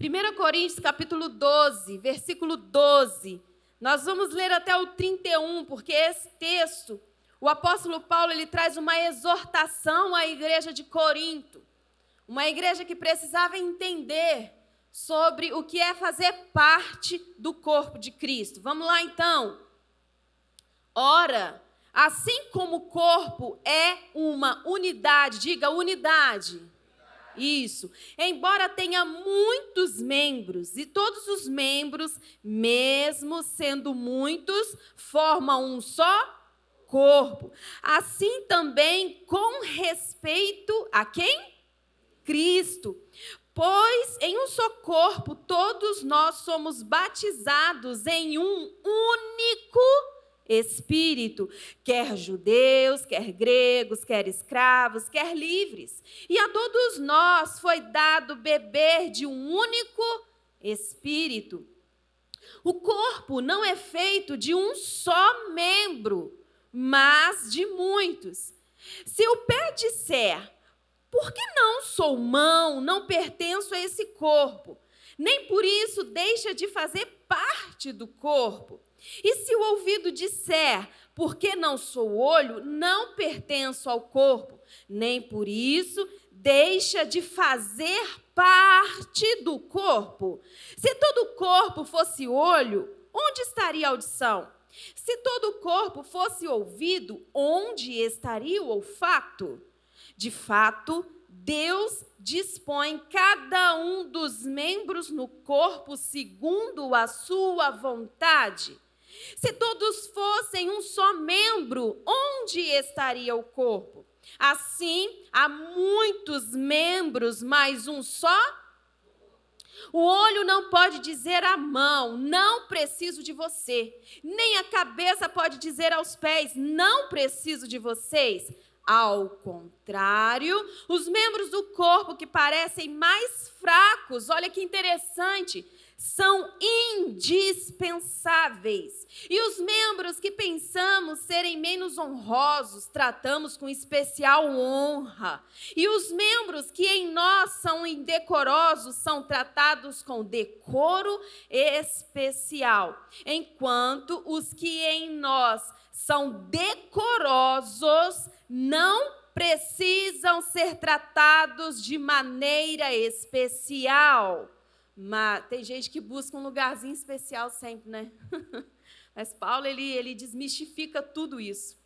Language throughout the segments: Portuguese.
1 Coríntios capítulo 12, versículo 12. Nós vamos ler até o 31, porque esse texto, o apóstolo Paulo, ele traz uma exortação à igreja de Corinto. Uma igreja que precisava entender sobre o que é fazer parte do corpo de Cristo. Vamos lá então. Ora, assim como o corpo é uma unidade, diga unidade. Isso. Embora tenha muitos membros, e todos os membros, mesmo sendo muitos, formam um só corpo. Assim também com respeito a quem? Cristo. Pois em um só corpo todos nós somos batizados em um único Espírito, quer judeus, quer gregos, quer escravos, quer livres. E a todos nós foi dado beber de um único Espírito. O corpo não é feito de um só membro, mas de muitos. Se o pé disser, por que não sou mão, não pertenço a esse corpo? Nem por isso deixa de fazer parte do corpo. E se o ouvido disser, porque não sou olho, não pertenço ao corpo, nem por isso deixa de fazer parte do corpo. Se todo o corpo fosse olho, onde estaria a audição? Se todo o corpo fosse ouvido, onde estaria o olfato? De fato, Deus dispõe cada um dos membros no corpo segundo a sua vontade. Se todos fossem um só membro, onde estaria o corpo? Assim, há muitos membros, mas um só. O olho não pode dizer à mão, não preciso de você. Nem a cabeça pode dizer aos pés, não preciso de vocês. Ao contrário, os membros do corpo que parecem mais fracos, olha que interessante, são indispensáveis. E os membros que pensamos serem menos honrosos, tratamos com especial honra. E os membros que em nós são indecorosos, são tratados com decoro especial. Enquanto os que em nós são decorosos, não precisam ser tratados de maneira especial. Mas tem gente que busca um lugarzinho especial sempre, né? Mas Paulo, ele desmistifica tudo isso.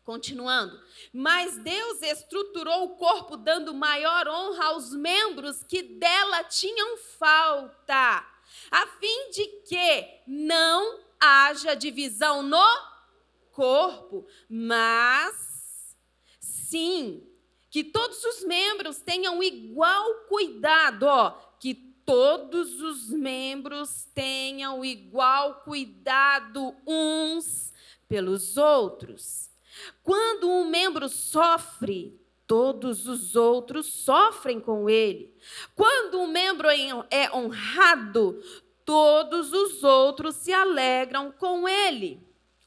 Continuando. Mas Deus estruturou o corpo dando maior honra aos membros que dela tinham falta, a fim de que não haja divisão no corpo, mas sim, que todos os membros tenham igual cuidado, que todos os membros tenham igual cuidado uns pelos outros. Quando um membro sofre, todos os outros sofrem com ele. Quando um membro é honrado, todos os outros se alegram com ele.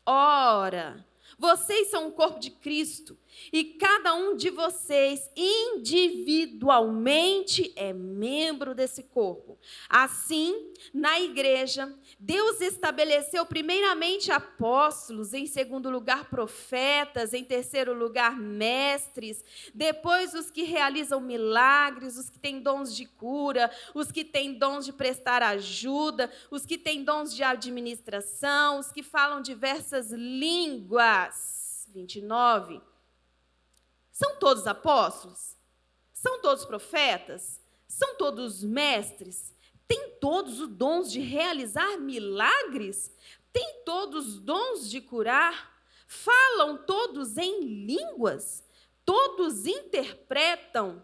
Ora, vocês são o corpo de Cristo e cada um de vocês individualmente é membro desse corpo. Assim, na igreja, Deus estabeleceu primeiramente apóstolos, em segundo lugar profetas, em terceiro lugar mestres, depois os que realizam milagres, os que têm dons de cura, os que têm dons de prestar ajuda, os que têm dons de administração, os que falam diversas línguas. 29. São todos apóstolos? São todos profetas? São todos mestres? Têm todos os dons de realizar milagres? Têm todos os dons de curar? Falam todos em línguas? Todos interpretam?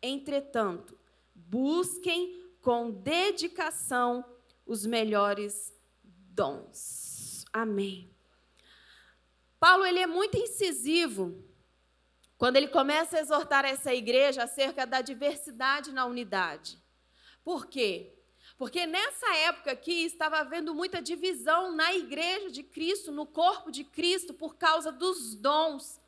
Entretanto, busquem com dedicação os melhores dons. Amém. Paulo, ele é muito incisivo quando ele começa a exortar essa igreja acerca da diversidade na unidade. Por quê? Porque nessa época aqui estava havendo muita divisão na igreja de Cristo, no corpo de Cristo, por causa dos dons.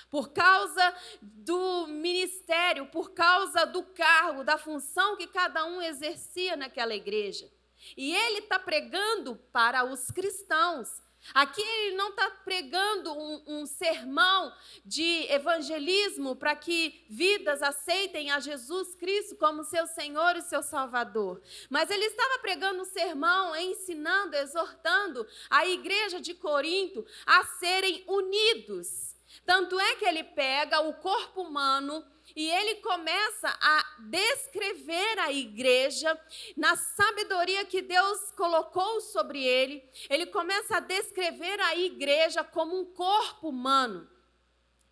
por causa do ministério, por causa do cargo, da função que cada um exercia naquela igreja. E ele está pregando para os cristãos. Aqui ele não está pregando um sermão de evangelismo para que vidas aceitem a Jesus Cristo como seu Senhor e seu Salvador. Mas ele estava pregando um sermão, ensinando, exortando a igreja de Corinto a serem unidos. Tanto é que ele pega o corpo humano e ele começa a descrever a igreja na sabedoria que Deus colocou sobre ele. Ele começa a descrever a igreja como um corpo humano,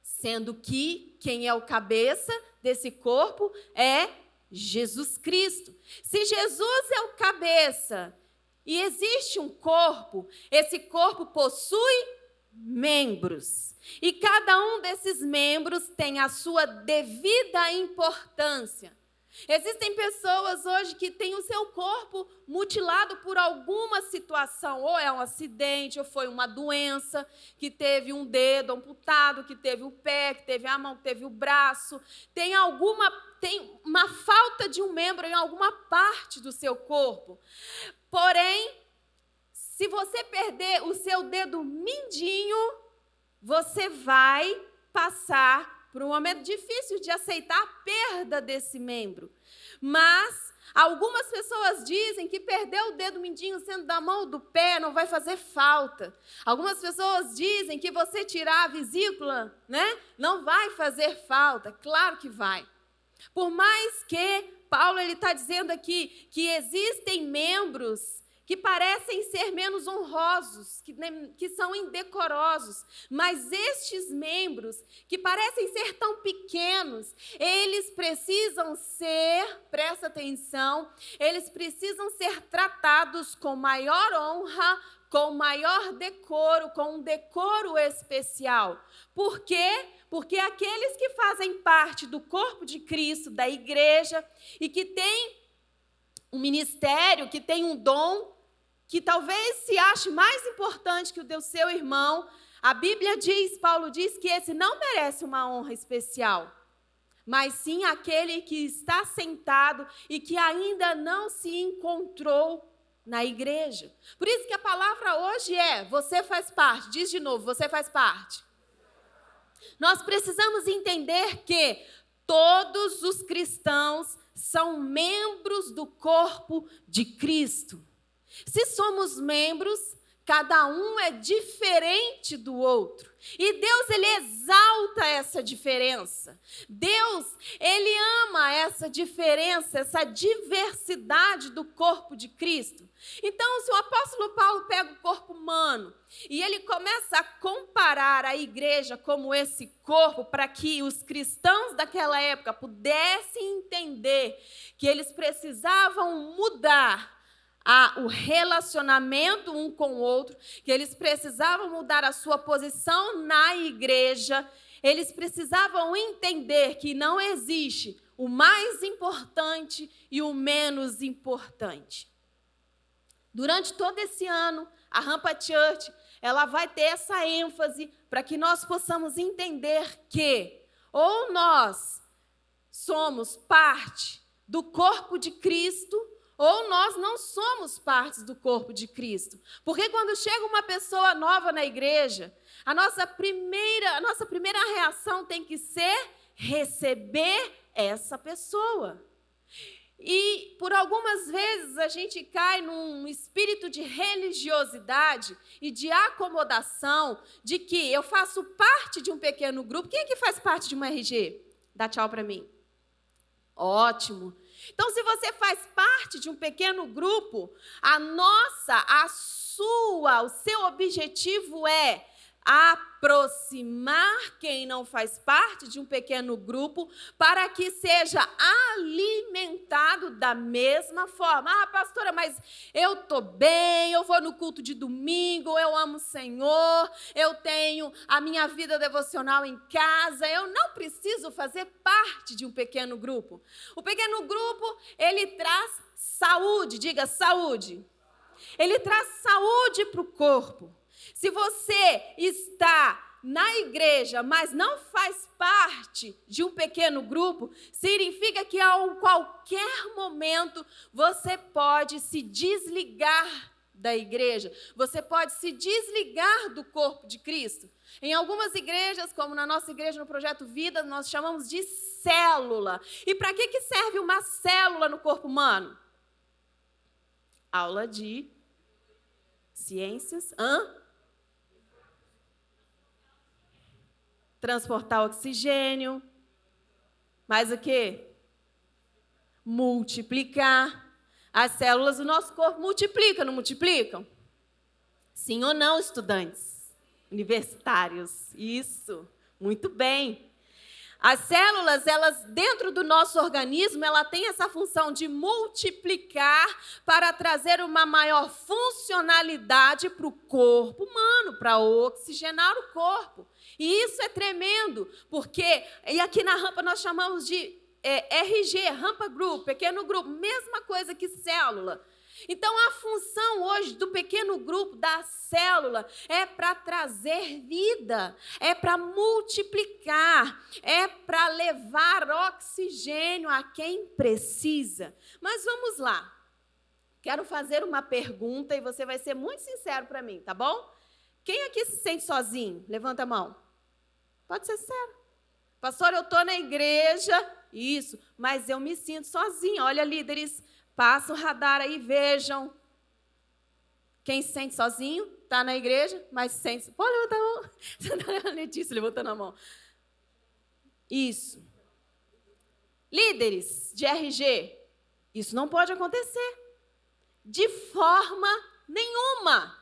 sendo que quem é o cabeça desse corpo é Jesus Cristo. Se Jesus é o cabeça e existe um corpo, esse corpo possui membros. E cada um desses membros tem a sua devida importância. Existem pessoas hoje que têm o seu corpo mutilado por alguma situação, ou é um acidente, ou foi uma doença, que teve um dedo amputado, que teve o pé, que teve a mão, que teve o braço. Tem uma falta de um membro em alguma parte do seu corpo. Porém, se você perder o seu dedo mindinho, você vai passar por um momento difícil de aceitar a perda desse membro. Mas algumas pessoas dizem que perder o dedo mindinho sendo da mão ou do pé não vai fazer falta. Algumas pessoas dizem que você tirar a vesícula, não vai fazer falta. Claro que vai. Por mais que Paulo está dizendo aqui que existem membros que parecem ser menos honrosos, que são indecorosos, mas estes membros, que parecem ser tão pequenos, eles precisam ser, presta atenção, eles precisam ser tratados com maior honra, com maior decoro, com um decoro especial. Por quê? Porque aqueles que fazem parte do corpo de Cristo, da igreja, e que têm um ministério, que têm um dom, que talvez se ache mais importante que o do seu irmão, a Bíblia diz, Paulo diz, que esse não merece uma honra especial, mas sim aquele que está sentado e que ainda não se encontrou na igreja. Por isso que a palavra hoje é, você faz parte, diz de novo, você faz parte. Nós precisamos entender que todos os cristãos são membros do corpo de Cristo. Se somos membros, cada um é diferente do outro. E Deus, ele exalta essa diferença. Deus, ele ama essa diferença, essa diversidade do corpo de Cristo. Então, se o apóstolo Paulo pega o corpo humano e ele começa a comparar a igreja como esse corpo para que os cristãos daquela época pudessem entender que eles precisavam mudar o relacionamento um com o outro, que eles precisavam mudar a sua posição na igreja, eles precisavam entender que não existe o mais importante e o menos importante. Durante todo esse ano, a Rampa Church, ela vai ter essa ênfase para que nós possamos entender que ou nós somos parte do corpo de Cristo, ou nós não somos parte do corpo de Cristo. Porque quando chega uma pessoa nova na igreja, a nossa primeira reação tem que ser receber essa pessoa. E por algumas vezes a gente cai num espírito de religiosidade e de acomodação, de que eu faço parte de um pequeno grupo. Quem é que faz parte de uma RG? Dá tchau para mim. Ótimo. Então, se você faz parte de um pequeno grupo, o seu objetivo é aproximar quem não faz parte de um pequeno grupo para que seja alimentado da mesma forma. Ah, pastora, mas eu estou bem, eu vou no culto de domingo, eu amo o Senhor, eu tenho a minha vida devocional em casa, eu não preciso fazer parte de um pequeno grupo. O pequeno grupo, ele traz saúde, diga saúde. Ele traz saúde para o corpo. Se você está na igreja, mas não faz parte de um pequeno grupo, significa que a qualquer momento você pode se desligar da igreja, você pode se desligar do corpo de Cristo. Em algumas igrejas, como na nossa igreja no Projeto Vida, nós chamamos de célula. E para que serve uma célula no corpo humano? Aula de ciências. Transportar oxigênio. Mais o quê? Multiplicar. As células do nosso corpo multiplicam, não multiplicam? Sim ou não, estudantes? Universitários. Isso. Muito bem. As células, elas dentro do nosso organismo, ela tem essa função de multiplicar para trazer uma maior funcionalidade para o corpo humano, para oxigenar o corpo. E isso é tremendo, porque, e aqui na rampa nós chamamos de RG, Rampa Group, pequeno grupo, mesma coisa que célula. Então, a função hoje do pequeno grupo, da célula, é para trazer vida, é para multiplicar, é para levar oxigênio a quem precisa. Mas vamos lá. Quero fazer uma pergunta e você vai ser muito sincero para mim, tá bom? Quem aqui se sente sozinho? Levanta a mão. Pode ser sincero. Pastor, eu estou na igreja, isso, mas eu me sinto sozinha. Olha, líderes, passa o radar aí, vejam. Quem se sente sozinho, está na igreja, mas se sente... Pode levantar a mão. Letícia levantando a mão. Isso. Líderes de RG, isso não pode acontecer. De forma nenhuma.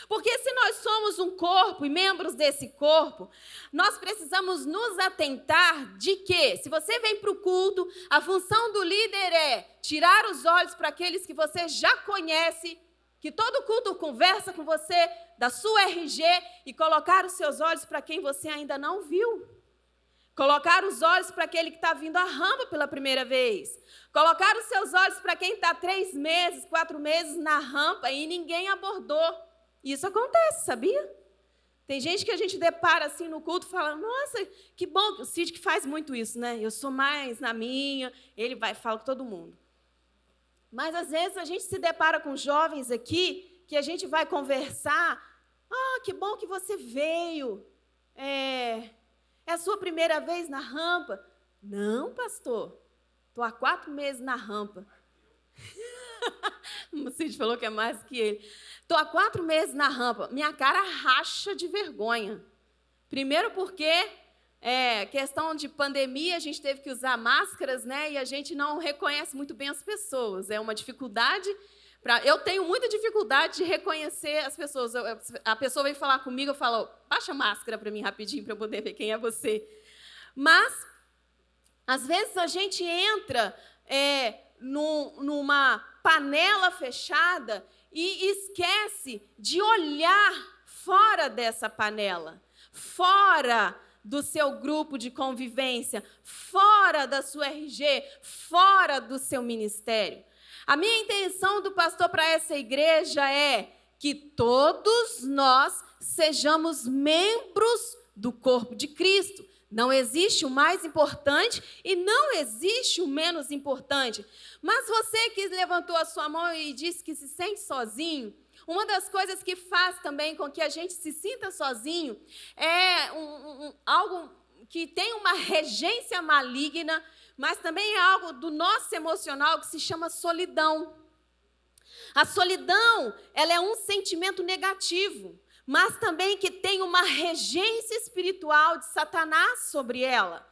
Porque se nós somos um corpo e membros desse corpo, nós precisamos nos atentar de que, se você vem para o culto, a função do líder é tirar os olhos para aqueles que você já conhece, que todo culto conversa com você, da sua RG, e colocar os seus olhos para quem você ainda não viu. Colocar os olhos para aquele que está vindo à rampa pela primeira vez. Colocar os seus olhos para quem está 3 meses, 4 meses na rampa e ninguém abordou. Isso acontece, sabia? Tem gente que a gente depara assim no culto e fala, nossa, que bom, o Cid que faz muito isso, né? Eu sou mais na minha, ele vai fala com todo mundo. Mas às vezes a gente se depara com jovens aqui, que a gente vai conversar, que bom que você veio, é a sua primeira vez na rampa? Não, pastor, estou há 4 meses na rampa. O Cid falou que é mais que ele. Estou há 4 meses na rampa. Minha cara racha de vergonha. Primeiro porque, questão de pandemia, a gente teve que usar máscaras, né? E a gente não reconhece muito bem as pessoas. É uma dificuldade. Eu tenho muita dificuldade de reconhecer as pessoas. A pessoa vem falar comigo, eu falo, baixa a máscara para mim rapidinho, para eu poder ver quem é você. Mas, às vezes, a gente entra numa panela fechada e esquece de olhar fora dessa panela, fora do seu grupo de convivência, fora da sua RG, fora do seu ministério. A minha intenção do pastor para essa igreja é que todos nós sejamos membros do corpo de Cristo. Não existe o mais importante e não existe o menos importante. Mas você que levantou a sua mão e disse que se sente sozinho, uma das coisas que faz também com que a gente se sinta sozinho é algo que tem uma regência maligna, mas também é algo do nosso emocional que se chama solidão. A solidão, ela é um sentimento negativo, mas também que tem uma regência espiritual de Satanás sobre ela.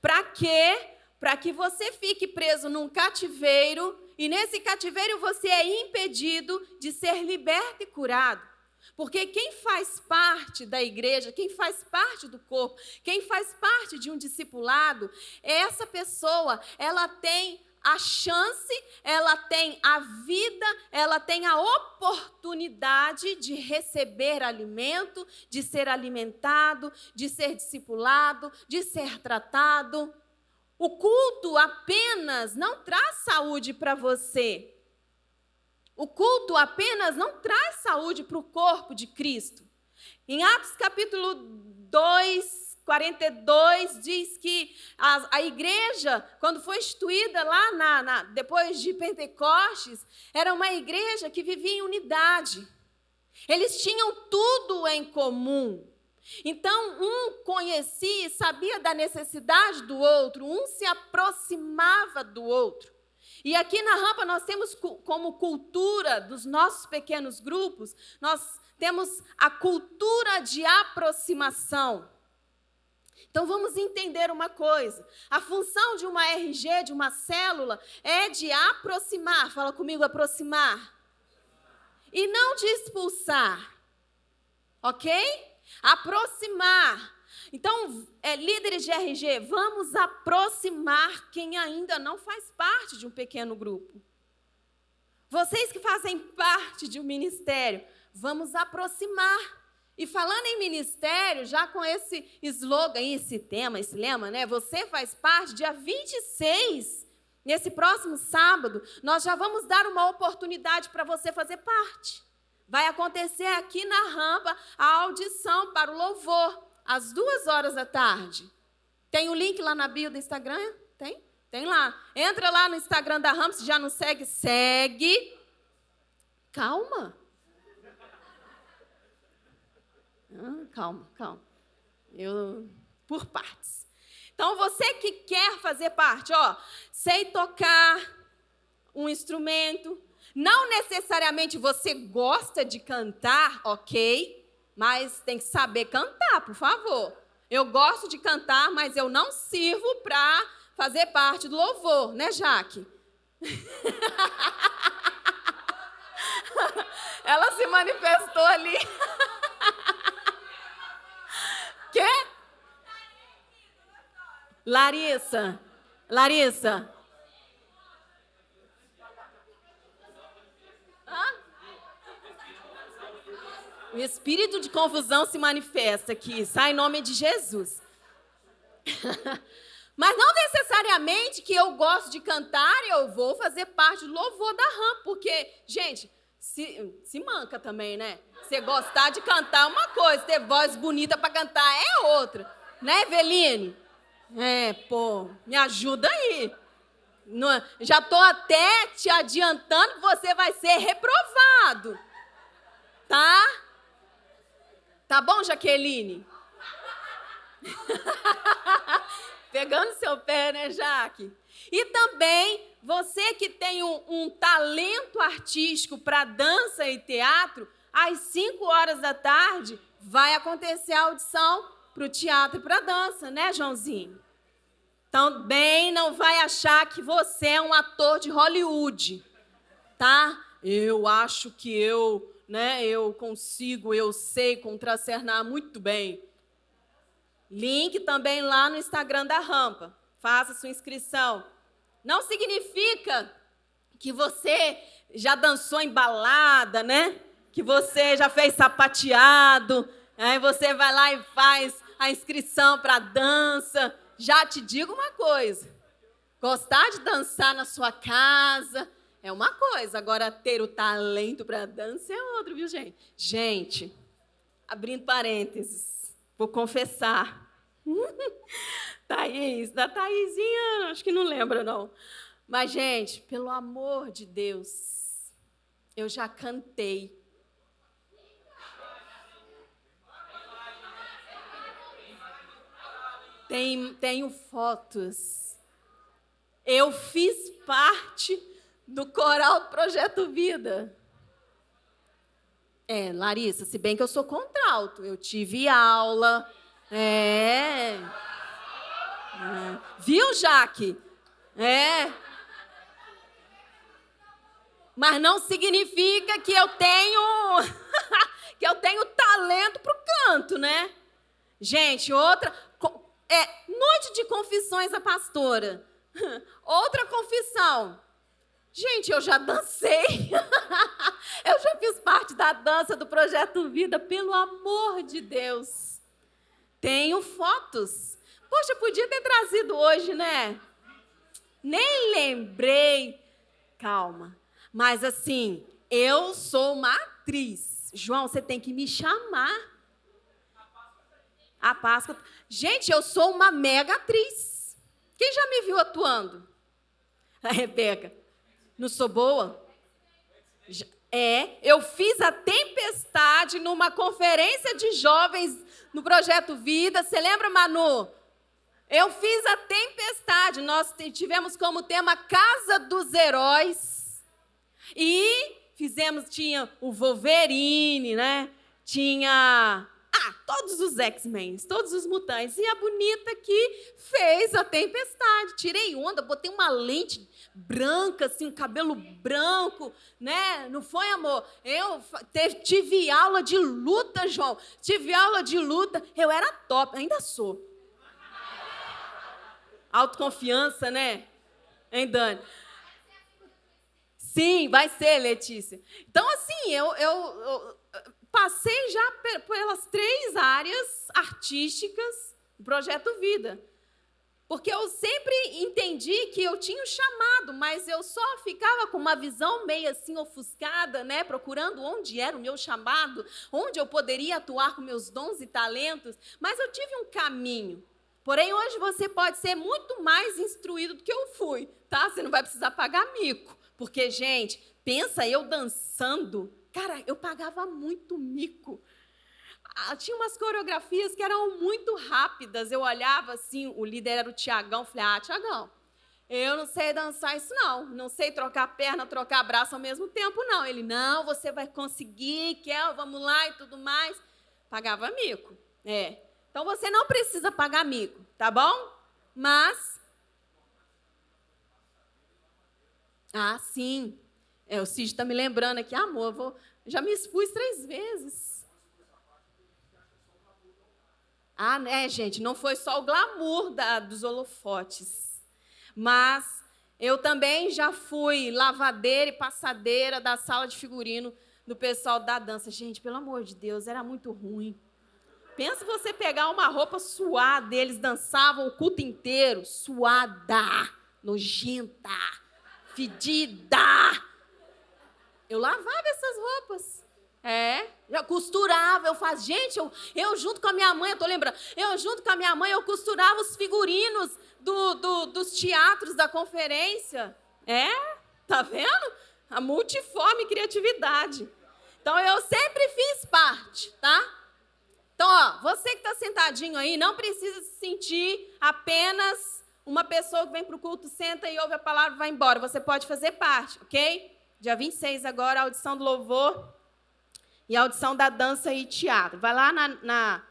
Para quê? Para que você fique preso num cativeiro e nesse cativeiro você é impedido de ser liberto e curado. Porque quem faz parte da igreja, quem faz parte do corpo, quem faz parte de um discipulado, essa pessoa, ela tem a chance, ela tem a vida, ela tem a oportunidade de receber alimento, de ser alimentado, de ser discipulado, de ser tratado. O culto apenas não traz saúde para você. O culto apenas não traz saúde para o corpo de Cristo. Em Atos capítulo 2, 42, diz que a igreja, quando foi instituída lá depois de Pentecostes, era uma igreja que vivia em unidade. Eles tinham tudo em comum. Então, um conhecia e sabia da necessidade do outro, um se aproximava do outro. E aqui na Rampa nós temos como cultura dos nossos pequenos grupos, nós temos a cultura de aproximação. Então vamos entender uma coisa, a função de uma RG, de uma célula, é de aproximar, fala comigo, aproximar, e não de expulsar, ok? Aproximar. Então, líderes de RG, vamos aproximar quem ainda não faz parte de um pequeno grupo. Vocês que fazem parte de um ministério, vamos aproximar. E falando em ministério, já com esse slogan, esse tema, esse lema, né? Você faz parte, dia 26, nesse próximo sábado, nós já vamos dar uma oportunidade para você fazer parte. Vai acontecer aqui na Rampa a audição para o louvor, às 14h. Tem o link lá na bio do Instagram? Tem? Tem lá. Entra lá no Instagram da Rampa, se já não segue, segue. Calma. Calma. Por partes. Então, você que quer fazer parte, sei tocar um instrumento, não necessariamente você gosta de cantar, ok? Mas tem que saber cantar, por favor. Eu gosto de cantar, mas eu não sirvo para fazer parte do louvor, né, Jaque? Ela se manifestou ali. Quê? Larissa. O espírito de confusão se manifesta aqui, sai em nome de Jesus. Mas não necessariamente que eu gosto de cantar, eu vou fazer parte do louvor da Rampa, porque, gente, se manca também, né? Você gostar de cantar é uma coisa, ter voz bonita para cantar é outra. Né, Eveline? Me ajuda aí. Já estou até te adiantando que você vai ser reprovado. Tá? Tá bom, Jaqueline? Pegando seu pé, né, Jaque? E também, você que tem um talento artístico para dança e teatro, às 17h vai acontecer a audição para o teatro e para a dança, né, Joãozinho? Também não vai achar que você é um ator de Hollywood, tá? Eu acho que eu consigo, eu sei contracenar muito bem. Link também lá no Instagram da Rampa. Faça sua inscrição. Não significa que você já dançou em balada, né? Que você já fez sapateado. Aí você vai lá e faz a inscrição para dança. Já te digo uma coisa. Gostar de dançar na sua casa é uma coisa. Agora, ter o talento para dança é outra, viu, gente? Gente, abrindo parênteses, vou confessar. Thaís, da Thaisinha, acho que não lembra, não. Mas, gente, pelo amor de Deus, eu já cantei. Tenho fotos. Eu fiz parte do coral do Projeto Vida. Larissa, se bem que eu sou contralto, eu tive aula. Viu, Jaque? Mas não significa que eu tenho que eu tenho talento para o canto, né? Gente, outra noite de confissões a pastora. Outra confissão. Gente, eu já dancei. Eu já fiz parte da dança do Projeto Vida, pelo amor de Deus. Tenho fotos. Poxa, podia ter trazido hoje, né? Nem lembrei. Calma. Mas assim, eu sou uma atriz. João, você tem que me chamar A Páscoa. Gente, eu sou uma mega atriz. Quem já me viu atuando? A Rebeca. Não sou boa? Eu fiz a Tempestade numa conferência de jovens no Projeto Vida. Você lembra, Manu? Eu fiz a Tempestade. Nós tivemos como tema Casa dos Heróis. E tinha o Wolverine, né? Tinha todos os X-Men, todos os mutantes. E a bonita que fez a Tempestade. Tirei onda, botei uma lente branca, assim, um cabelo branco, né? Não foi, amor? Eu tive aula de luta, João. Tive aula de luta. Eu era top, ainda sou. Autoconfiança, né? Hein, Dani? Sim, vai ser, Letícia. Então, assim, eu passei já pelas 3 áreas artísticas do Projeto Vida. Porque eu sempre entendi que eu tinha um chamado, mas eu só ficava com uma visão meio assim ofuscada, né? Procurando onde era o meu chamado, onde eu poderia atuar com meus dons e talentos. Mas eu tive um caminho. Porém, hoje você pode ser muito mais instruído do que eu fui, tá? Você não vai precisar pagar mico. Porque, gente, pensa eu dançando. Cara, eu pagava muito mico. Tinha umas coreografias que eram muito rápidas. Eu olhava assim, o líder era o Tiagão. Falei, Tiagão, eu não sei dançar isso não. Não sei trocar perna, trocar braço ao mesmo tempo, não. Ele, não, você vai conseguir, vamos lá e tudo mais. Pagava mico. Então, você não precisa pagar mico, tá bom? Mas... sim. O Cid está me lembrando aqui. Amor, já me expus 3 vezes. Gente, não foi só o glamour dos holofotes. Mas eu também já fui lavadeira e passadeira da sala de figurino do pessoal da dança. Gente, pelo amor de Deus, era muito ruim. Pensa você pegar uma roupa suada, eles dançavam o culto inteiro, suada, nojenta, fedida. Eu lavava essas roupas. Eu costurava, eu fazia. Gente, eu junto com a minha mãe, eu tô lembrando, junto com a minha mãe, eu costurava os figurinos dos teatros da conferência. Tá vendo? A multiforme criatividade. Então, eu sempre fiz parte, tá? Então, você que está sentadinho aí, não precisa se sentir apenas uma pessoa que vem para o culto, senta e ouve a palavra e vai embora. Você pode fazer parte, ok? Dia 26 agora, a audição do louvor e a audição da dança e teatro. Vai lá na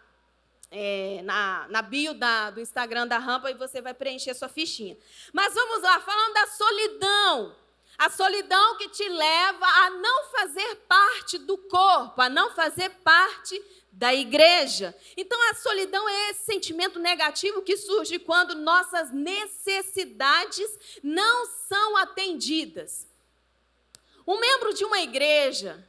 bio do Instagram da Rampa e você vai preencher sua fichinha. Mas vamos lá, falando da solidão. A solidão que te leva a não fazer parte do corpo, a não fazer parte da igreja. Então, a solidão é esse sentimento negativo que surge quando nossas necessidades não são atendidas. Um membro de uma igreja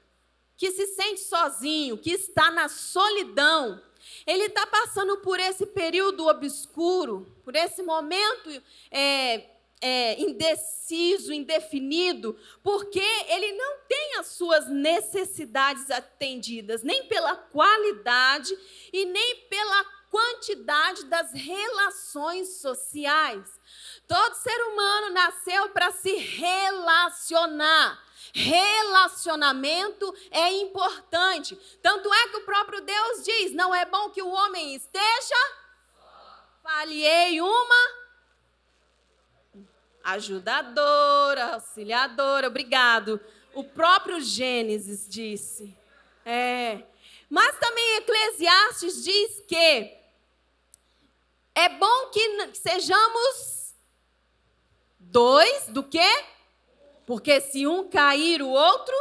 que se sente sozinho, que está na solidão, ele está passando por esse período obscuro, por esse momento indeciso, indefinido, porque ele não tem as suas necessidades atendidas, nem pela qualidade e nem pela quantidade das relações sociais. Todo ser humano nasceu para se relacionar. Relacionamento é importante. Tanto é que o próprio Deus diz, não é bom que o homem esteja... Falhei uma... ajudadora, auxiliadora, obrigado. O próprio Gênesis disse. Mas também Eclesiastes diz que é bom que sejamos 2 do quê? Porque se um cair, o outro...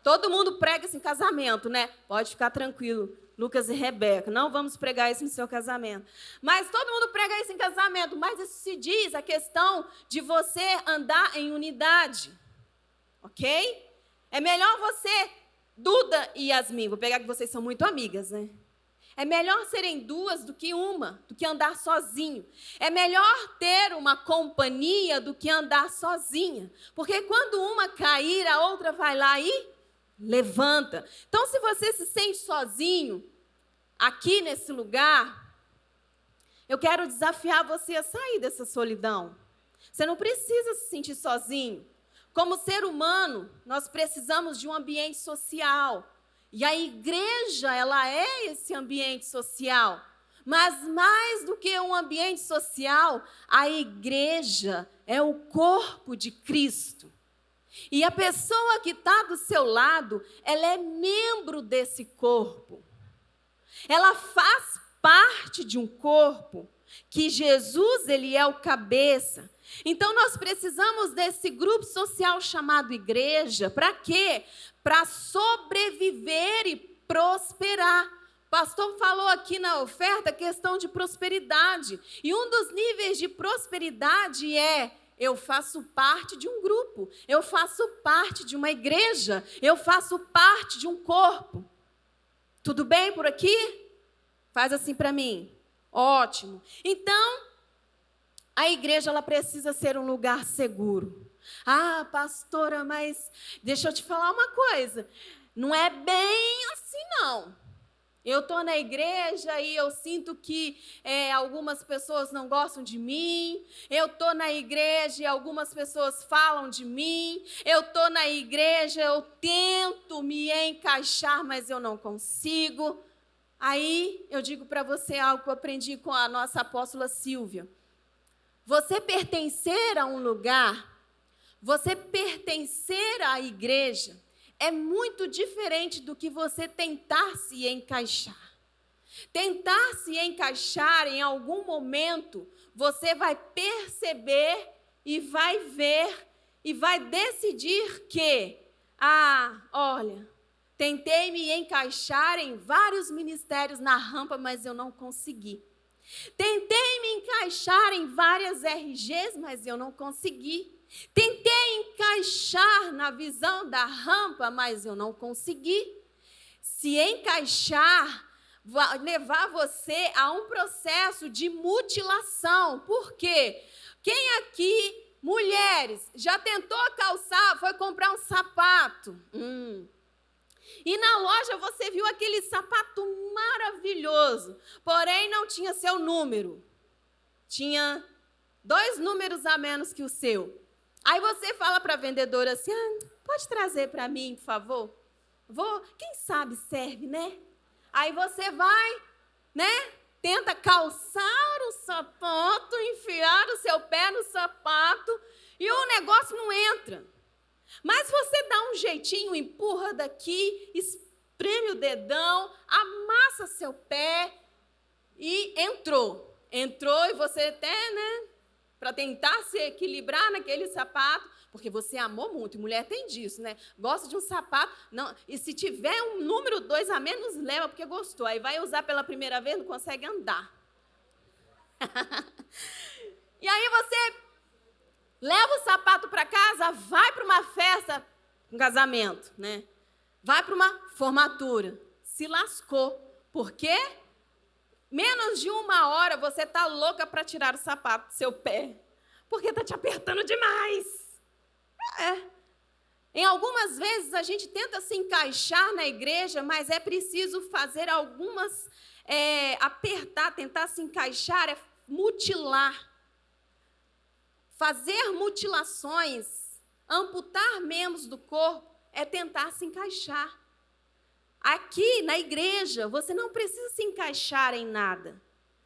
Todo mundo prega isso em casamento, né? Pode ficar tranquilo. Lucas e Rebeca, não vamos pregar isso no seu casamento. Mas todo mundo prega isso em casamento, mas isso se diz a questão de você andar em unidade, ok? É melhor você, Duda e Yasmin, vou pegar que vocês são muito amigas, né? É melhor serem 2 do que uma, do que andar sozinho. É melhor ter uma companhia do que andar sozinha. Porque quando uma cair, a outra vai lá e levanta. Então, se você se sente sozinho, aqui nesse lugar, eu quero desafiar você a sair dessa solidão. Você não precisa se sentir sozinho. Como ser humano, nós precisamos de um ambiente social. E a igreja, ela é esse ambiente social. Mas mais do que um ambiente social, a igreja é o corpo de Cristo. E a pessoa que está do seu lado, ela é membro desse corpo. Ela faz parte de um corpo que Jesus, ele é o cabeça. Então, nós precisamos desse grupo social chamado igreja. Para quê? Para sobreviver e prosperar. O pastor falou aqui na oferta a questão de prosperidade. E um dos níveis de prosperidade é: eu faço parte de um grupo, eu faço parte de uma igreja, eu faço parte de um corpo. Tudo bem por aqui? Faz assim para mim. Ótimo. Então, a igreja, ela precisa ser um lugar seguro. Ah, pastora, mas deixa eu te falar uma coisa. Não é bem assim, não. Eu estou na igreja e eu sinto que algumas pessoas não gostam de mim. Eu estou na igreja e algumas pessoas falam de mim. Eu estou na igreja, eu tento me encaixar, mas eu não consigo. Aí eu digo para você algo que eu aprendi com a nossa apóstola Silvia. Você pertencer a um lugar, você pertencer à igreja, é muito diferente do que você tentar se encaixar. Tentar se encaixar em algum momento, você vai perceber e vai ver e vai decidir que, olha, tentei me encaixar em vários ministérios na rampa, mas eu não consegui. Tentei me encaixar em várias RGs, mas eu não consegui. Tentei encaixar na visão da rampa, mas eu não consegui. Se encaixar vai levar você a um processo de mutilação. Por quê? Quem aqui, mulheres, já tentou calçar, foi comprar um sapato? E na loja você viu aquele sapato maravilhoso, porém não tinha seu número. Tinha 2 números a menos que o seu. Aí você fala para a vendedora assim: pode trazer para mim, por favor? Quem sabe serve, né? Aí você vai, né? Tenta calçar o sapato, enfiar o seu pé no sapato e o negócio não entra. Mas você dá um jeitinho, empurra daqui, espreme o dedão, amassa seu pé e entrou. Entrou e você até, né, para tentar se equilibrar naquele sapato, porque você amou muito, e mulher tem disso, né? Gosta de um sapato, não, e se tiver um número 2 a menos, leva porque gostou. Aí vai usar pela primeira vez, não consegue andar. E aí você leva o sapato para casa, vai para uma festa, um casamento, né? Vai para uma formatura. Se lascou. Por quê? Menos de 1 hora você está louca para tirar o sapato do seu pé. Porque está te apertando demais. Em algumas vezes a gente tenta se encaixar na igreja, mas é preciso fazer algumas, apertar, tentar se encaixar, é mutilar. Fazer mutilações, amputar membros do corpo, é tentar se encaixar. Aqui na igreja, você não precisa se encaixar em nada.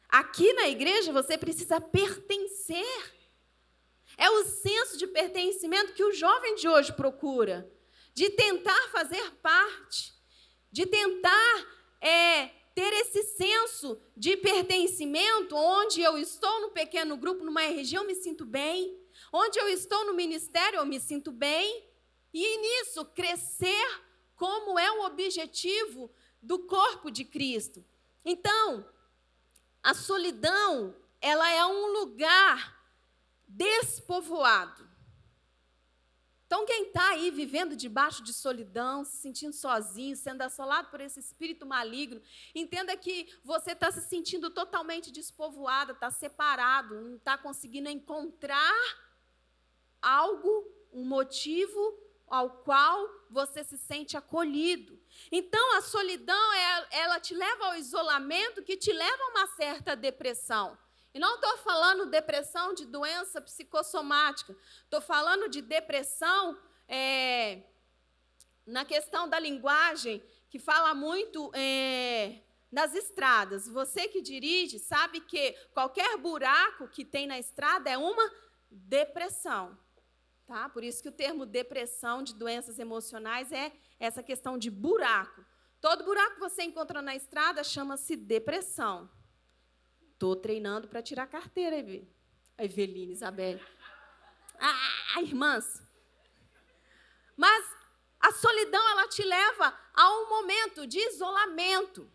Aqui na igreja, você precisa pertencer. É o senso de pertencimento que o jovem de hoje procura. De tentar fazer parte. De tentar ter esse senso de pertencimento, onde eu estou no pequeno grupo, numa RG, eu me sinto bem. Onde eu estou no ministério, eu me sinto bem. E nisso, crescer como é o objetivo do corpo de Cristo. Então, a solidão, ela é um lugar despovoado. Então, quem está aí vivendo debaixo de solidão, se sentindo sozinho, sendo assolado por esse espírito maligno, entenda que você está se sentindo totalmente despovoado, está separado, não está conseguindo encontrar algo, um motivo, ao qual você se sente acolhido. Então, a solidão, ela te leva ao isolamento, que te leva a uma certa depressão. E não estou falando depressão de doença psicossomática, estou falando de depressão na questão da linguagem, que fala muito nas estradas. Você que dirige sabe que qualquer buraco que tem na estrada é uma depressão. Tá? Por isso que o termo depressão de doenças emocionais é essa questão de buraco. Todo buraco que você encontra na estrada chama-se depressão. Estou treinando para tirar carteira, Eveline, Isabelle. Irmãs. Mas a solidão, ela te leva a um momento de isolamento.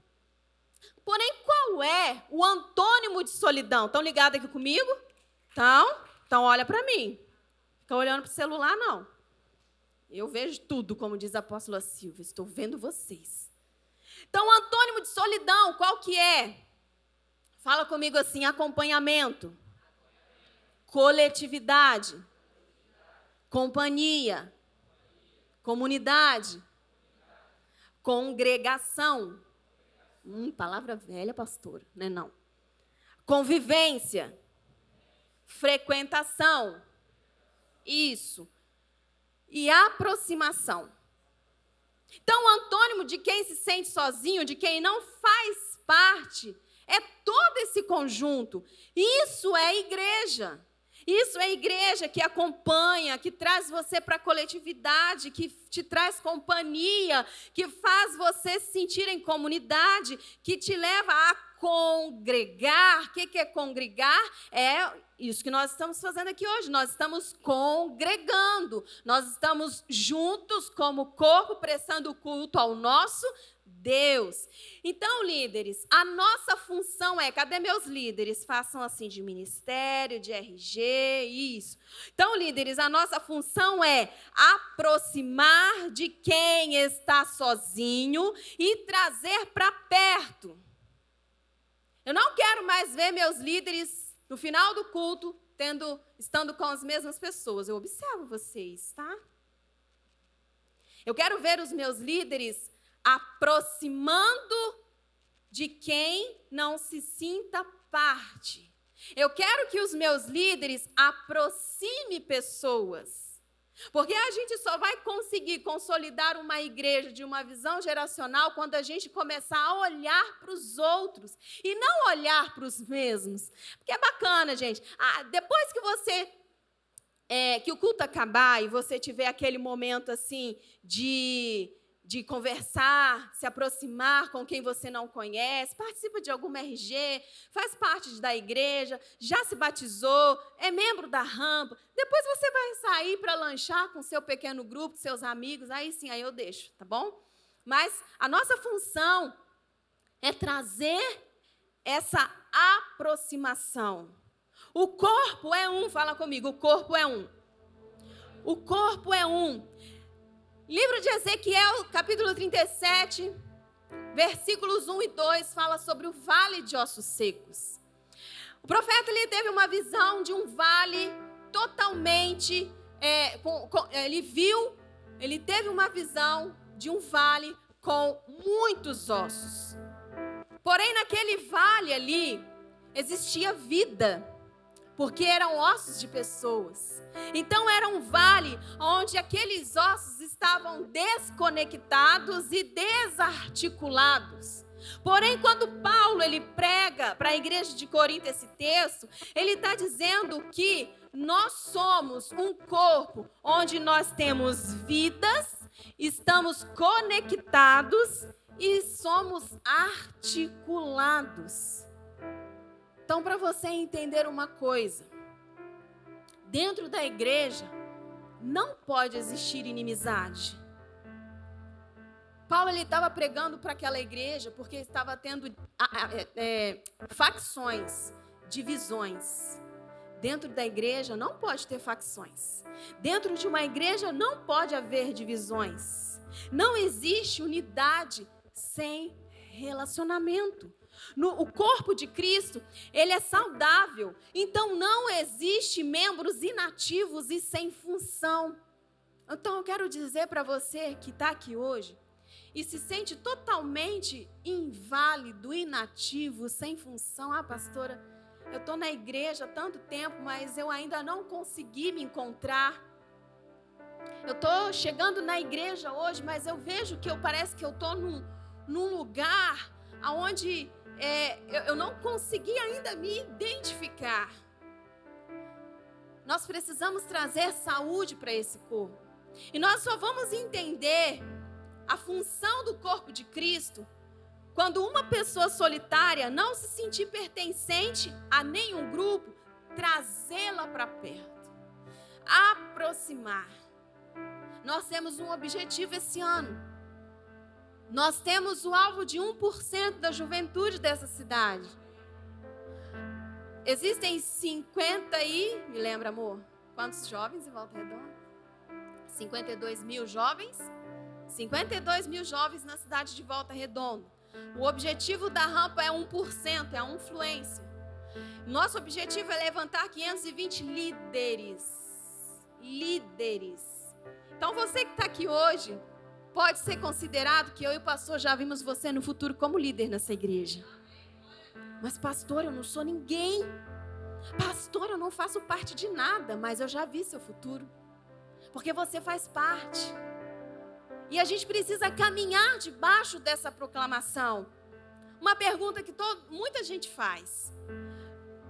Porém, qual é o antônimo de solidão? Estão ligados aqui comigo? Então olha para mim. Fica olhando para o celular, não. Eu vejo tudo, como diz a apóstola Silvia. Estou vendo vocês. Então, o antônimo de solidão, qual que é? Fala comigo assim: acompanhamento, coletividade, companhia, comunidade, congregação. Palavra velha, pastora, né? Não. Convivência, frequentação, isso. E aproximação. Então, o antônimo de quem se sente sozinho, de quem não faz parte, é todo esse conjunto. Isso é igreja. Isso é igreja que acompanha, que traz você para a coletividade, que te traz companhia, que faz você se sentir em comunidade, que te leva a congregar. O que é congregar? É isso que nós estamos fazendo aqui hoje. Nós estamos congregando. Nós estamos juntos como corpo, prestando culto ao nosso Deus. Então, líderes, a nossa função é... Cadê meus líderes? Façam assim de ministério, de RG, isso. Então, líderes, a nossa função é aproximar de quem está sozinho e trazer para perto. Eu não quero mais ver meus líderes no final do culto estando com as mesmas pessoas. Eu observo vocês, tá? Eu quero ver os meus líderes aproximando de quem não se sinta parte. Eu quero que os meus líderes aproximem pessoas. Porque a gente só vai conseguir consolidar uma igreja de uma visão geracional quando a gente começar a olhar para os outros e não olhar para os mesmos. Porque é bacana, gente. Depois que que o culto acabar e você tiver aquele momento assim de conversar, se aproximar com quem você não conhece, participa de alguma RG, faz parte da igreja, já se batizou, é membro da rampa. Depois você vai sair para lanchar com seu pequeno grupo, seus amigos, aí sim, aí eu deixo, tá bom? Mas a nossa função é trazer essa aproximação. O corpo é um, fala comigo, o corpo é um. O corpo é um. Livro de Ezequiel, capítulo 37, versículos 1 e 2, fala sobre o vale de ossos secos. O profeta ele teve uma visão de um vale totalmente... ele teve uma visão de um vale com muitos ossos. Porém, naquele vale ali, existia vida, porque eram ossos de pessoas. Então, era um vale onde aqueles ossos estavam desconectados e desarticulados. Porém, quando Paulo ele prega para a igreja de Corinto esse texto, ele está dizendo que nós somos um corpo onde nós temos vidas, estamos conectados e somos articulados. Então, para você entender uma coisa, dentro da igreja não pode existir inimizade. Paulo estava pregando para aquela igreja porque estava tendo facções, divisões. Dentro da igreja não pode ter facções. Dentro de uma igreja não pode haver divisões. Não existe unidade sem relacionamento. O corpo de Cristo, ele é saudável. Então, não existe membros inativos e sem função. Então eu quero dizer para você que está aqui hoje e se sente totalmente inválido, inativo, sem função. Ah, pastora, eu estou na igreja há tanto tempo, mas eu ainda não consegui me encontrar. Eu estou chegando na igreja hoje, mas eu vejo que parece que eu estou num lugar onde eu não consegui ainda me identificar. Nós precisamos trazer saúde para esse corpo. E nós só vamos entender a função do corpo de Cristo quando uma pessoa solitária não se sentir pertencente a nenhum grupo, trazê-la para perto, aproximar. Nós temos um objetivo esse ano. Nós temos o alvo de 1% da juventude dessa cidade. Existem 50 e... Me lembra, amor? Quantos jovens em Volta Redonda? 52 mil jovens? 52 mil jovens na cidade de Volta Redonda. O objetivo da rampa é 1%, é a influência. Nosso objetivo é levantar 520 líderes. Líderes. Então você que está aqui hoje, pode ser considerado que eu e o pastor já vimos você no futuro como líder nessa igreja. Mas pastor, eu não sou ninguém. Pastor, eu não faço parte de nada, mas eu já vi seu futuro. Porque você faz parte. E a gente precisa caminhar debaixo dessa proclamação. Uma pergunta que muita gente faz.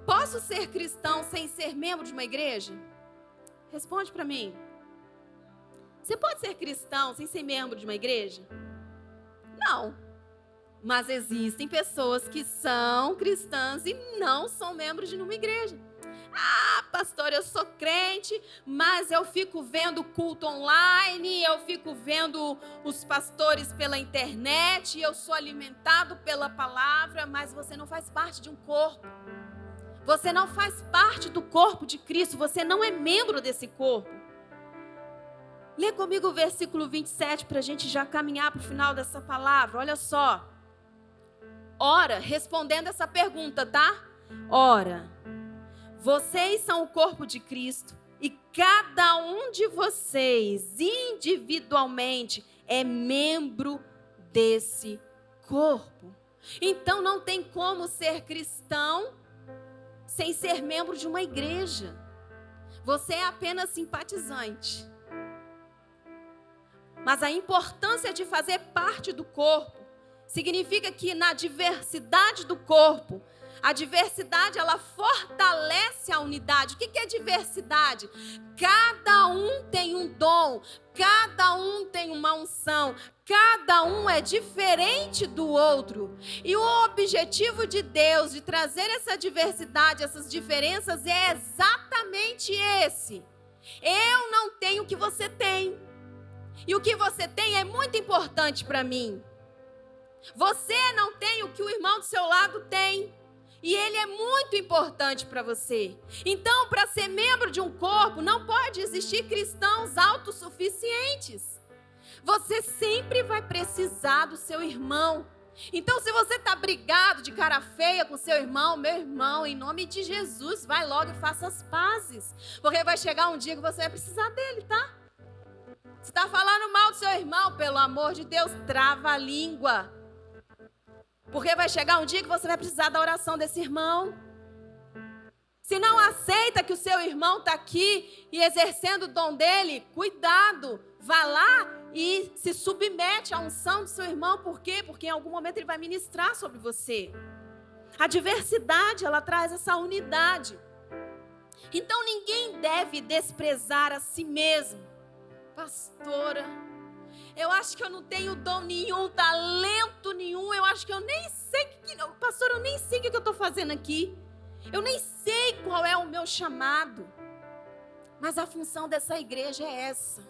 Posso ser cristão sem ser membro de uma igreja? Responde para mim. Você pode ser cristão sem ser membro de uma igreja? Não. Mas existem pessoas que são cristãs e não são membros de nenhuma igreja. Ah, pastor, eu sou crente, mas eu fico vendo culto online, eu fico vendo os pastores pela internet, eu sou alimentado pela palavra, mas você não faz parte de um corpo. Você não faz parte do corpo de Cristo, você não é membro desse corpo. Lê comigo o versículo 27 para a gente já caminhar para o final dessa palavra. Olha só. Ora, respondendo essa pergunta, tá? Ora, vocês são o corpo de Cristo e cada um de vocês individualmente é membro desse corpo. Então não tem como ser cristão sem ser membro de uma igreja. Você é apenas simpatizante. Mas a importância de fazer parte do corpo significa que na diversidade do corpo, a diversidade ela fortalece a unidade. O que é diversidade? Cada um tem um dom, cada um tem uma unção, cada um é diferente do outro. E o objetivo de Deus de trazer essa diversidade, essas diferenças é exatamente esse. Eu não tenho o que você tem. E o que você tem é muito importante para mim. Você não tem o que o irmão do seu lado tem. E ele é muito importante para você. Então, para ser membro de um corpo, não pode existir cristãos autossuficientes. Você sempre vai precisar do seu irmão. Então, se você está brigado de cara feia com seu irmão, meu irmão, em nome de Jesus, vai logo e faça as pazes. Porque vai chegar um dia que você vai precisar dele, tá? Se está falando mal do seu irmão, pelo amor de Deus, trava a língua. Porque vai chegar um dia que você vai precisar da oração desse irmão. Se não aceita que o seu irmão está aqui e exercendo o dom dele, cuidado. Vá lá e se submete à unção do seu irmão. Por quê? Porque em algum momento ele vai ministrar sobre você. A diversidade, ela traz essa unidade. Então ninguém deve desprezar a si mesmo. Pastora, eu acho que eu não tenho dom nenhum, talento nenhum, eu acho que eu nem sei, pastor, eu nem sei o que eu estou fazendo aqui, eu nem sei qual é o meu chamado, mas a função dessa igreja é essa,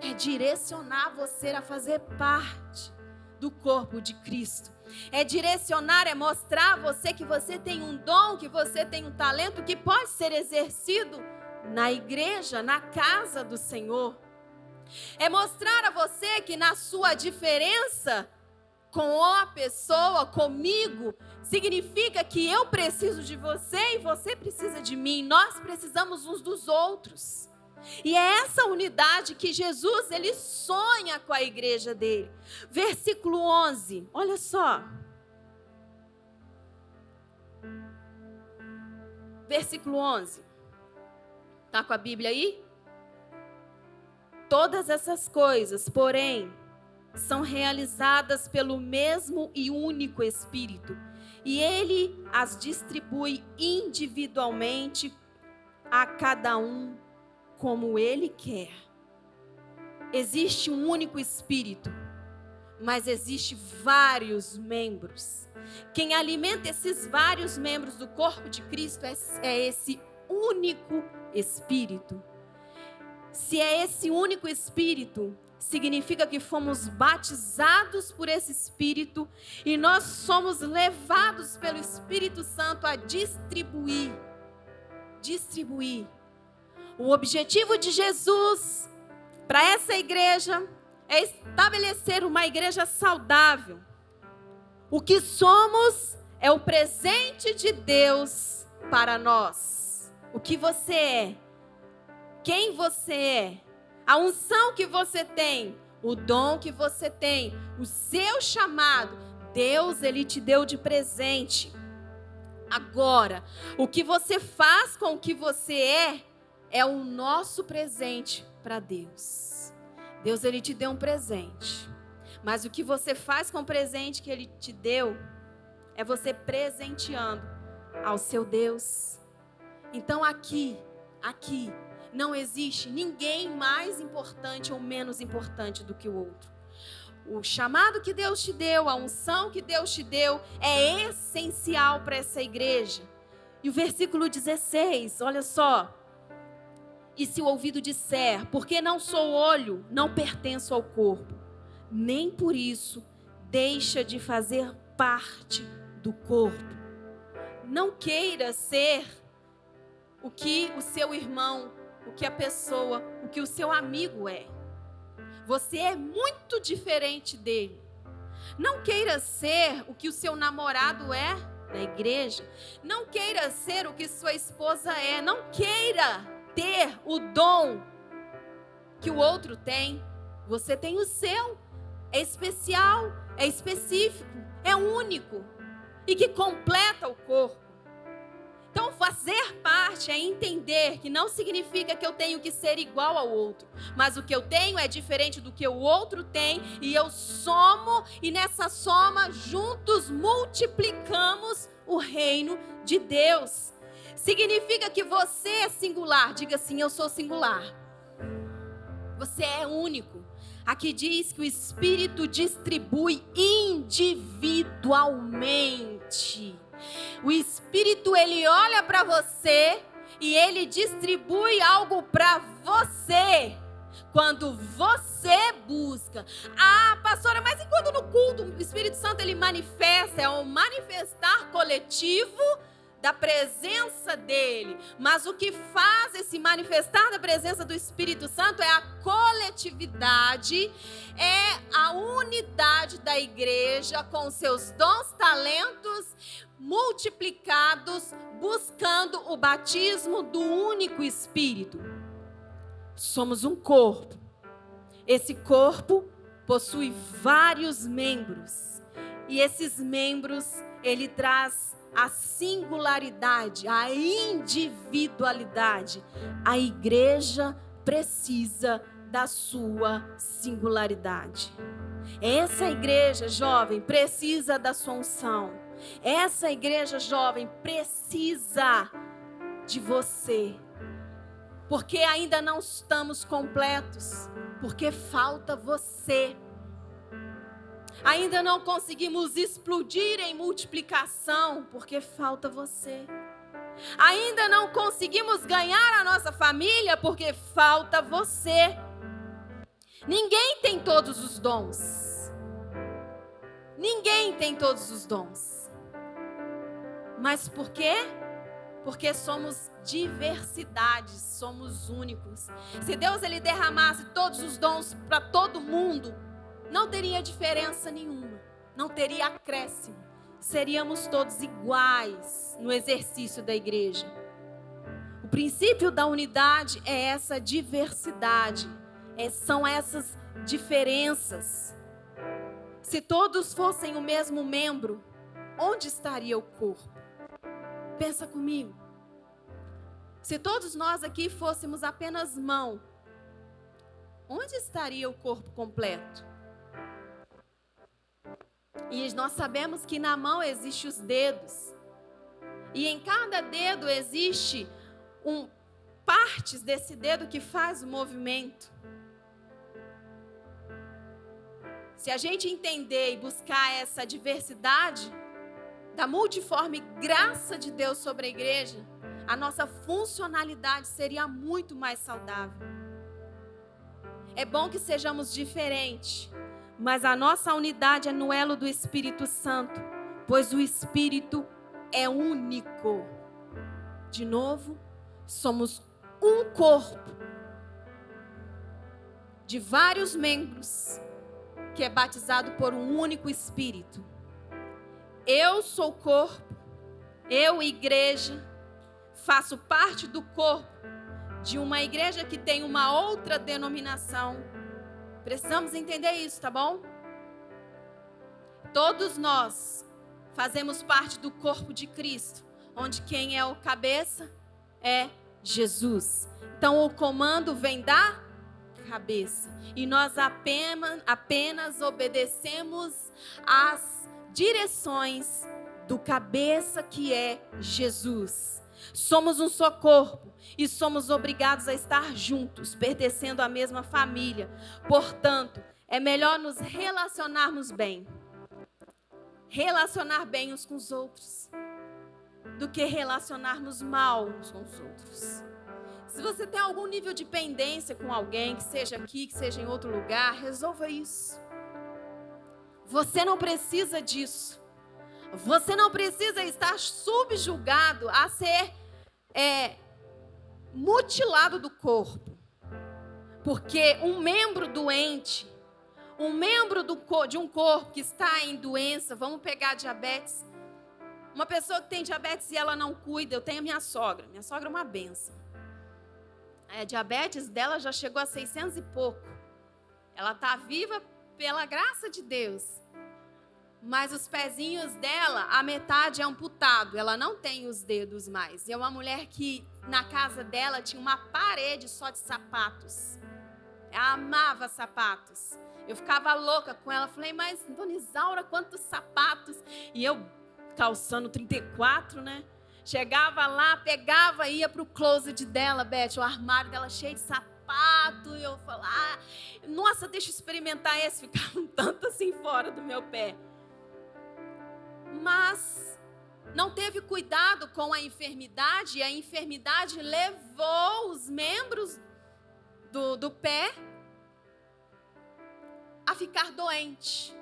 é direcionar você a fazer parte do corpo de Cristo, é direcionar, é mostrar a você que você tem um dom, que você tem um talento que pode ser exercido na igreja, na casa do Senhor. É mostrar a você que na sua diferença com a pessoa, comigo, significa que eu preciso de você e você precisa de mim. Nós precisamos uns dos outros. E é essa unidade que Jesus, ele sonha com a igreja dele. Versículo 11, olha só. Versículo 11. Está com a Bíblia aí? Todas essas coisas, porém, são realizadas pelo mesmo e único Espírito, e ele as distribui individualmente a cada um como ele quer. Existe um único Espírito, mas existe vários membros. Quem alimenta esses vários membros do corpo de Cristo é esse único Espírito. Se é esse único Espírito, significa que fomos batizados por esse Espírito e nós somos levados pelo Espírito Santo a distribuir. O objetivo de Jesus para essa igreja é estabelecer uma igreja saudável. O que somos é o presente de Deus para nós. O que você é, quem você é, a unção que você tem, o dom que você tem, o seu chamado, Deus, ele te deu de presente. Agora, o que você faz com o que você é o nosso presente para Deus. Deus, ele te deu um presente. Mas o que você faz com o presente que ele te deu é você presenteando ao seu Deus. Então aqui não existe ninguém mais importante ou menos importante do que o outro. O chamado que Deus te deu, a unção que Deus te deu é essencial para essa igreja. E o versículo 16, olha só. E se o ouvido disser, porque não sou olho, não pertenço ao corpo, nem por isso deixa de fazer parte do corpo. Não queira ser o que o seu irmão, o que a pessoa, o que o seu amigo é. Você é muito diferente dele. Não queira ser o que o seu namorado é na igreja. Não queira ser o que sua esposa é. Não queira ter o dom que o outro tem. Você tem o seu. É especial, é específico, é único e que completa o corpo. Então, fazer parte é entender que não significa que eu tenho que ser igual ao outro, mas o que eu tenho é diferente do que o outro tem e eu somo, e nessa soma juntos multiplicamos o reino de Deus. Significa que você é singular. Diga assim: eu sou singular. Você é único. Aqui diz que o Espírito distribui individualmente. O Espírito, ele olha para você e ele distribui algo para você. Quando você busca. Ah, pastora, mas enquanto no culto o Espírito Santo ele manifesta, é um manifestar coletivo da presença dele. Mas o que faz esse manifestar da presença do Espírito Santo é a coletividade, é a unidade da igreja com seus dons, talentos multiplicados, buscando o batismo do único Espírito. Somos um corpo. Esse corpo possui vários membros. E esses membros, ele traz a singularidade, a individualidade. A igreja precisa da sua singularidade. Essa igreja jovem precisa da sua unção. Essa igreja jovem precisa de você. Porque ainda não estamos completos. Porque falta você. Ainda não conseguimos explodir em multiplicação, porque falta você. Ainda não conseguimos ganhar a nossa família, porque falta você. Ninguém tem todos os dons. Ninguém tem todos os dons. Mas por quê? Porque somos diversidades, somos únicos. Se Deus ele derramasse todos os dons para todo mundo, não teria diferença nenhuma, não teria acréscimo. Seríamos todos iguais no exercício da igreja. O princípio da unidade é essa diversidade, são essas diferenças. Se todos fossem o mesmo membro, onde estaria o corpo? Pensa comigo. Se todos nós aqui fôssemos apenas mão, onde estaria o corpo completo? E nós sabemos que na mão existem os dedos. E em cada dedo existe partes desse dedo que faz o movimento. Se a gente entender e buscar essa diversidade da multiforme graça de Deus sobre a igreja, a nossa funcionalidade seria muito mais saudável. É bom que sejamos diferentes, mas a nossa unidade é no elo do Espírito Santo, pois o Espírito é único. De novo, somos um corpo de vários membros, que é batizado por um único Espírito. Eu sou corpo, eu, igreja, faço parte do corpo de uma igreja que tem uma outra denominação. Precisamos entender isso, tá bom? Todos nós fazemos parte do corpo de Cristo, onde quem é o cabeça é Jesus. Então o comando vem da cabeça. E nós apenas obedecemos às direções do cabeça, que é Jesus. Somos um só corpo e somos obrigados a estar juntos, pertencendo à mesma família. Portanto, é melhor nos relacionarmos bem. Relacionar bem uns com os outros do que relacionarmos mal uns com os outros. Se você tem algum nível de pendência com alguém, que seja aqui, que seja em outro lugar, resolva isso. Você não precisa disso. Você não precisa estar subjugado a ser mutilado do corpo. Porque um membro doente, um membro de um corpo que está em doença, vamos pegar diabetes. Uma pessoa que tem diabetes e ela não cuida, eu tenho a minha sogra. Minha sogra é uma bênção. A diabetes dela já chegou a 600 e pouco. Ela está viva pela graça de Deus. Mas os pezinhos dela, a metade é amputado. Ela não tem os dedos mais. E é uma mulher que na casa dela tinha uma parede só de sapatos. Ela amava sapatos. Eu ficava louca com ela. Falei, mas Dona Isaura, quantos sapatos? E eu calçando 34, né? Chegava lá, pegava, ia pro closet dela, Beth, o armário dela cheio de sapato. E eu falava, nossa, deixa eu experimentar esse. Ficava um tanto assim fora do meu pé. Mas não teve cuidado com a enfermidade. E a enfermidade levou os membros do pé a ficar doente.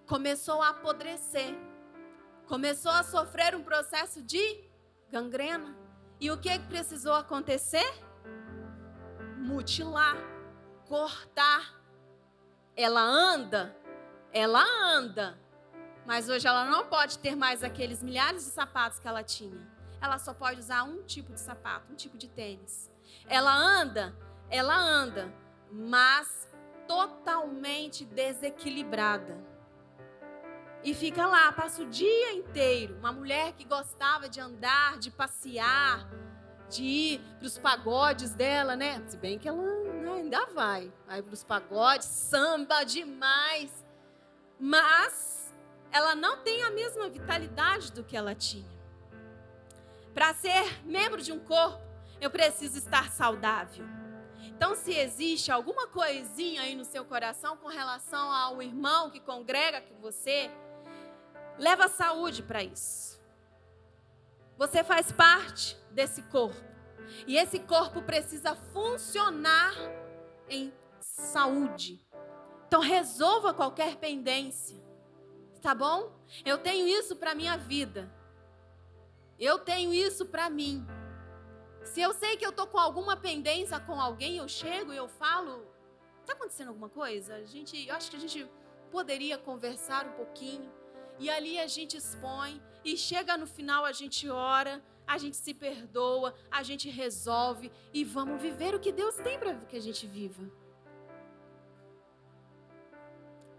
Começou a apodrecer. Começou a sofrer um processo de gangrena. E o que precisou acontecer? Mutilar, cortar. Ela anda, mas hoje ela não pode ter mais aqueles milhares de sapatos que ela tinha. Ela só pode usar um tipo de sapato, um tipo de tênis. Ela anda, mas totalmente desequilibrada. E fica lá, passa o dia inteiro. Uma mulher que gostava de andar, de passear, de ir para os pagodes dela, né? Se bem que ela ainda vai para os pagodes, samba demais. Mas ela não tem a mesma vitalidade do que ela tinha. Para ser membro de um corpo, eu preciso estar saudável. Então, se existe alguma coisinha aí no seu coração com relação ao irmão que congrega com você, leva saúde para isso. Você faz parte desse corpo. E esse corpo precisa funcionar em saúde. Então, resolva qualquer pendência. Tá bom? Eu tenho isso para minha vida. Eu tenho isso para mim. Se eu sei que eu tô com alguma pendência com alguém, eu chego e eu falo, tá acontecendo alguma coisa? Eu acho que a gente poderia conversar um pouquinho. E ali a gente expõe. E chega no final, a gente ora. a gente se perdoa, a gente resolve e vamos viver o que Deus tem para que a gente viva.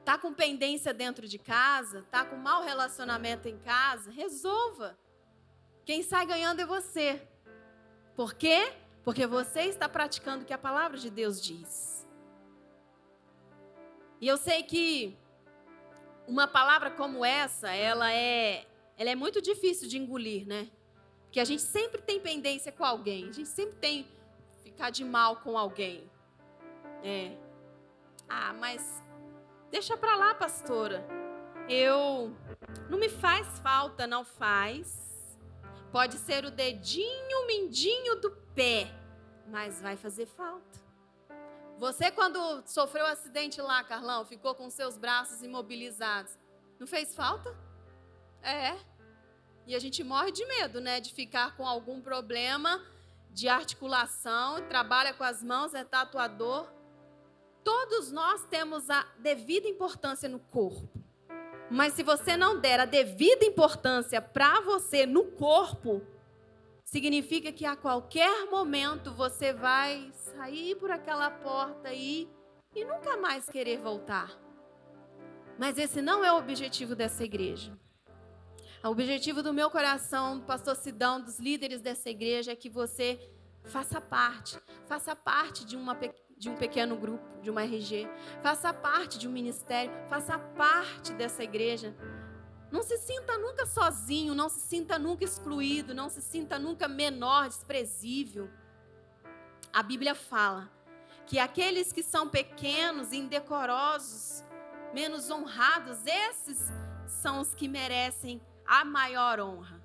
Tá com pendência dentro de casa, tá com mau relacionamento em casa, resolva. Quem sai ganhando é você. Por quê? Porque você está praticando o que a palavra de Deus diz. E eu sei que uma palavra como essa, ela é muito difícil de engolir, né? Porque a gente sempre tem pendência com alguém, a gente sempre tem ficar de mal com alguém. Mas deixa pra lá, pastora. Não me faz falta, não faz. Pode ser o dedinho, o mindinho do pé, mas vai fazer falta. Você, quando sofreu um acidente lá, Carlão, ficou com seus braços imobilizados, não fez falta? E a gente morre de medo, né? De ficar com algum problema de articulação, trabalha com as mãos, é tatuador. Todos nós temos a devida importância no corpo. Mas se você não der a devida importância para você no corpo, significa que a qualquer momento você vai sair por aquela porta aí e nunca mais querer voltar. Mas esse não é o objetivo dessa igreja. O objetivo do meu coração, do pastor Sidão, dos líderes dessa igreja, é que você faça parte de um pequeno grupo, de uma RG, faça parte de um ministério, faça parte dessa igreja. Não se sinta nunca sozinho, não se sinta nunca excluído, não se sinta nunca menor, desprezível. A Bíblia fala que aqueles que são pequenos, indecorosos, menos honrados, esses são os que merecem a maior honra.